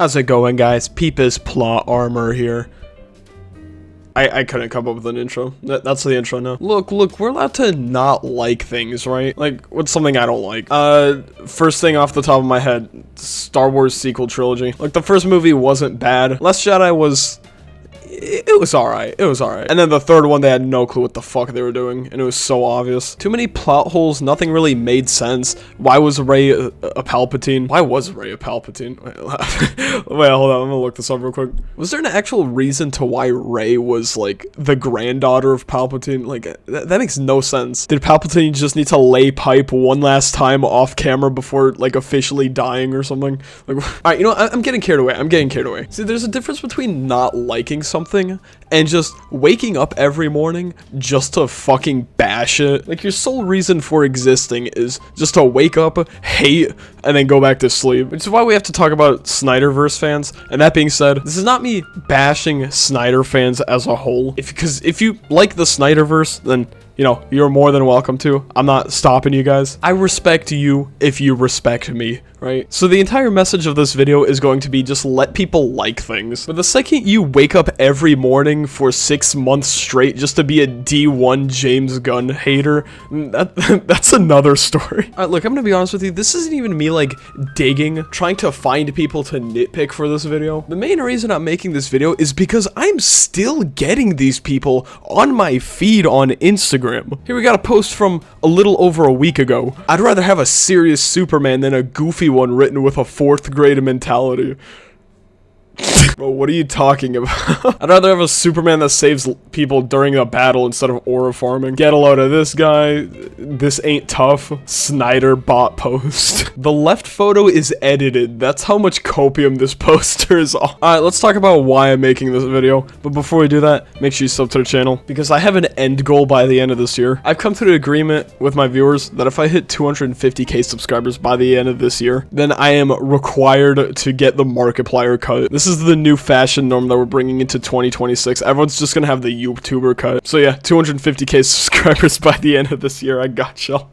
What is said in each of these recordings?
How's it going, guys? Peepus Plot Armor here. I couldn't come up with an intro. That's the intro now. Look, we're allowed to not like things, right? Like, what's something I don't like? First thing off the top of my head, Star Wars sequel trilogy. Like, the first movie wasn't bad. Last Jedi was... It was alright. It was alright. And then the third one, they had no clue what the fuck they were doing, and it was so obvious. Too many plot holes, nothing really made sense. Why was Rey a Palpatine? Why was Rey a Palpatine? Wait, hold on, I'm gonna look this up real quick. Was there an actual reason to why Rey was, like, the granddaughter of Palpatine? Like, that makes no sense. Did Palpatine just need to lay pipe one last time off camera before, like, officially dying or something? Like, alright, you know, I'm getting carried away. See, there's a difference between not liking something and just waking up every morning just to fucking bash it. Like, your sole reason for existing is just to wake up, hate, and then go back to sleep. Which is why we have to talk about Snyderverse fans. And that being said, this is not me bashing Snyder fans as a whole. Because if you like the Snyderverse, then, you know, you're more than welcome to. I'm not stopping you guys. I respect you if you respect me, right? So the entire message of this video is going to be just let people like things. But the second you wake up every morning for 6 months straight just to be a D1 James Gunn hater, that's another story. Look, I'm gonna be honest with you. This isn't even me, like, digging, trying to find people to nitpick for this video. The main reason I'm making this video is because I'm still getting these people on my feed on Instagram. Here we got a post from a little over a week ago. I'd rather have a serious Superman than a goofy one written with a 4th grade mentality. Bro, what are you talking about? I'd rather have a Superman that saves people during a battle instead of aura farming. Get a load of this guy. This ain't tough. Snyder bot post. The left photo is edited. That's how much copium this poster is on. Alright, let's talk about why I'm making this video. But before we do that, make sure you sub to the channel, because I have an end goal by the end of this year. I've come to an agreement with my viewers that if I hit 250k subscribers by the end of this year, then I am required to get the Markiplier cut. This is the new fashion norm that we're bringing into 2026. Everyone's just gonna have the YouTuber cut. So yeah, 250k subscribers by the end of this year. I gotcha.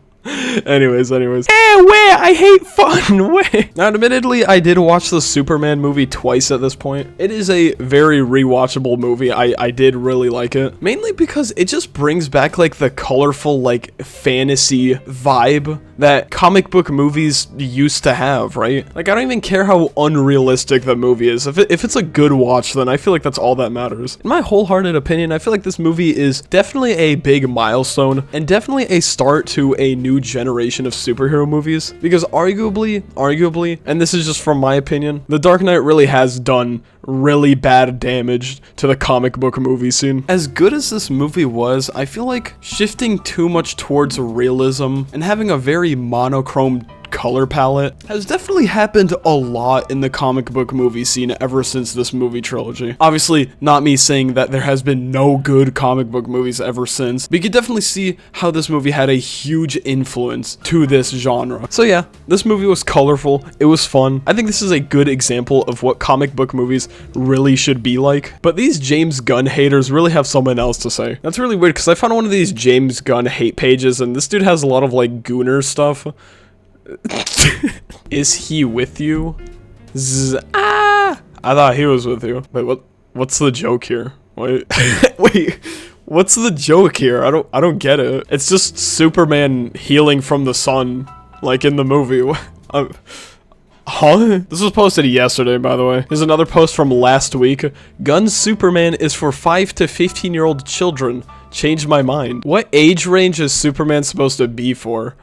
Anyways. I hate fun. Wait. Now, admittedly, I did watch the Superman movie twice at this point. It is a very rewatchable movie. I did really like it. Mainly because it just brings back, like, the colorful, like, fantasy vibe that comic book movies used to have, right? Like, I don't even care how unrealistic the movie is. If it's a good watch, then I feel like that's all that matters. In my wholehearted opinion, I feel like this movie is definitely a big milestone and definitely a start to a new generation of superhero movies, because arguably, and this is just from my opinion, The Dark Knight really has done really bad damage to the comic book movie scene. As good as this movie was, I feel like shifting too much towards realism and having a very monochrome color palette has definitely happened a lot in the comic book movie scene ever since this movie trilogy. Obviously, not me saying that there has been no good comic book movies ever since, but you can definitely see how this movie had a huge influence to this genre. So yeah, this movie was colorful, it was fun. I think this is a good example of what comic book movies really should be like. But these James Gunn haters really have something else to say. That's really weird, because I found one of these James Gunn hate pages, and this dude has a lot of, like, Gunner stuff. Is he with you? I thought he was with you. Wait, what's the joke here? Wait. Wait, what's the joke here? I don't get it. It's just Superman healing from the sun, like in the movie. Huh? This was posted yesterday, by the way. Here's another post from last week. Gunn's Superman is for 5 to 15-year-old children. Changed my mind. What age range is Superman supposed to be for?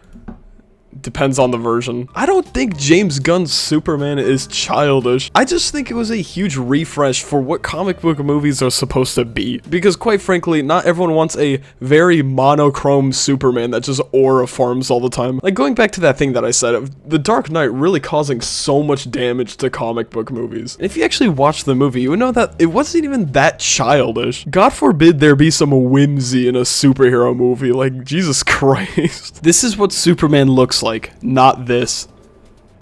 Depends on the version. I don't think James Gunn's Superman is childish. I just think it was a huge refresh for what comic book movies are supposed to be. Because quite frankly, not everyone wants a very monochrome Superman that just aura farms all the time. Like, going back to that thing that I said of The Dark Knight really causing so much damage to comic book movies. And if you actually watch the movie, you would know that it wasn't even that childish. God forbid there be some whimsy in a superhero movie. Like, Jesus Christ. This is what Superman looks like, not this.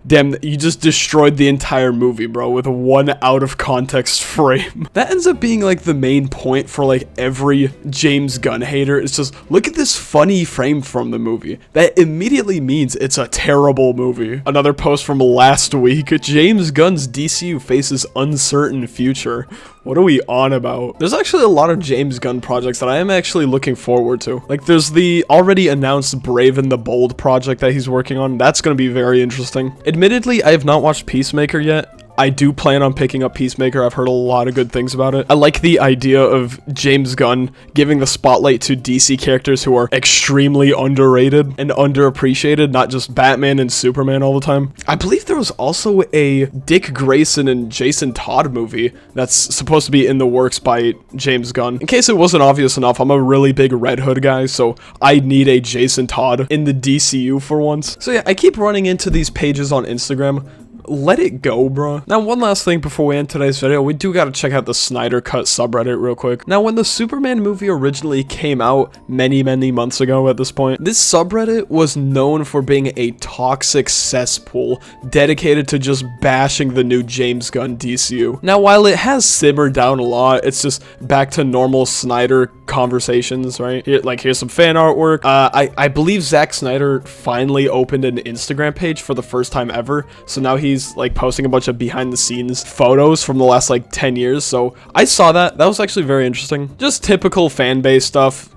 Damn, you just destroyed the entire movie, bro, with one out of context frame. That ends up being like the main point for like every James Gunn hater. It's just, look at this funny frame from the movie. That immediately means it's a terrible movie. Another post from last week, James Gunn's DCU faces uncertain future. What are we on about? There's actually a lot of James Gunn projects that I am actually looking forward to. Like, there's the already announced Brave and the Bold project that he's working on. That's going to be very interesting. Admittedly, I have not watched Peacemaker yet. I do plan on picking up Peacemaker. I've heard a lot of good things about it. I like the idea of James Gunn giving the spotlight to DC characters who are extremely underrated and underappreciated, not just Batman and Superman all the time. I believe there was also a Dick Grayson and Jason Todd movie that's supposed to be in the works by James Gunn. In case it wasn't obvious enough, I'm a really big Red Hood guy, so I need a Jason Todd in the DCU for once. So yeah, I keep running into these pages on Instagram. Let it go, bro. Now, one last thing before we end today's video, we do gotta check out the Snyder Cut subreddit real quick. Now, when the Superman movie originally came out many months ago at this point, this subreddit was known for being a toxic cesspool dedicated to just bashing the new James Gunn DCU. Now, while it has simmered down a lot, it's just back to normal Snyder conversations, right? Here, like, here's some fan artwork. I believe Zack Snyder finally opened an Instagram page for the first time ever, so now he's like posting a bunch of behind the scenes photos from the last like 10 years. So I saw that. That was actually very interesting. Just typical fan base stuff.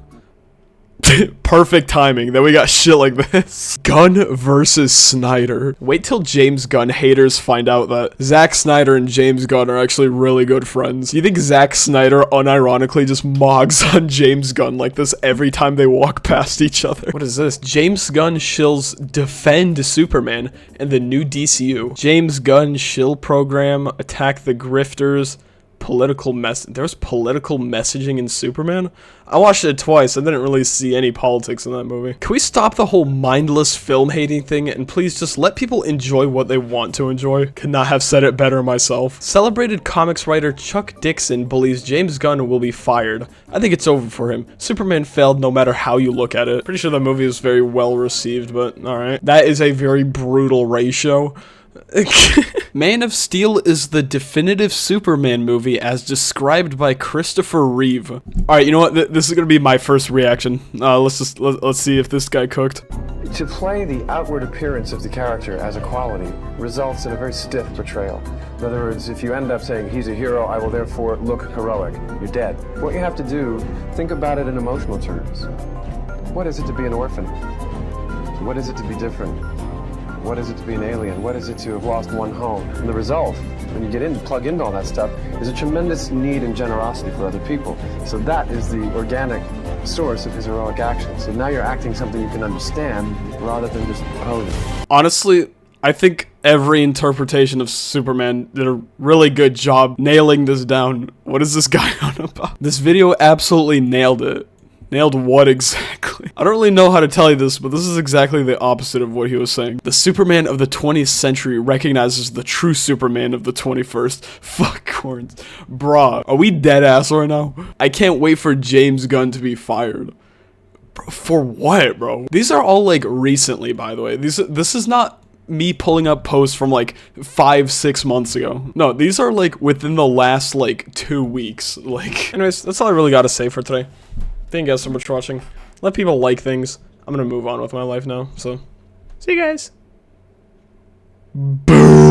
Perfect timing that we got shit like this. Gunn versus Snyder. Wait till James Gunn haters find out that Zack Snyder and James Gunn are actually really good friends. You think Zack Snyder unironically just mogs on James Gunn like this every time they walk past each other? What is this? James Gunn shills defend Superman and the new DCU. James Gunn shill program attack the grifters. There's political messaging in Superman? I watched it twice. I didn't really see any politics in that movie. Can we stop the whole mindless film hating thing and please just let people enjoy what they want to enjoy? Could not have said it better myself. Celebrated comics writer Chuck Dixon believes James Gunn will be fired. I think it's over for him. Superman failed no matter how you look at it. Pretty sure the movie was very well received, but alright. That is a very brutal ratio. Man of Steel is the definitive Superman movie as described by Christopher Reeve. Alright, you know what? This is gonna be my first reaction. Let's see if this guy cooked. To play the outward appearance of the character as a quality results in a very stiff portrayal. In other words, if you end up saying, he's a hero, I will therefore look heroic, you're dead. What you have to do, think about it in emotional terms. What is it to be an orphan? What is it to be different? What is it to be an alien? What is it to have lost one home? And the result, when you get in, plug into all that stuff, is a tremendous need and generosity for other people. So that is the organic source of his heroic action. So now you're acting something you can understand rather than just posing. Honestly, I think every interpretation of Superman did a really good job nailing this down. What is this guy on about? This video absolutely nailed it. Nailed what exactly? I don't really know how to tell you this, but this is exactly the opposite of what he was saying. The Superman of the 20th century recognizes the true Superman of the 21st. Fuck corns. Bruh, are we dead ass right now? I can't wait for James Gunn to be fired. Bro, for what, bro? These are all like recently, by the way. This is not me pulling up posts from like 5-6 months ago. No, these are like within the last like 2 weeks. Like, anyways, that's all I really gotta say for today. Thank you guys so much for watching. Let people like things. I'm gonna move on with my life now, so see you guys. Boom.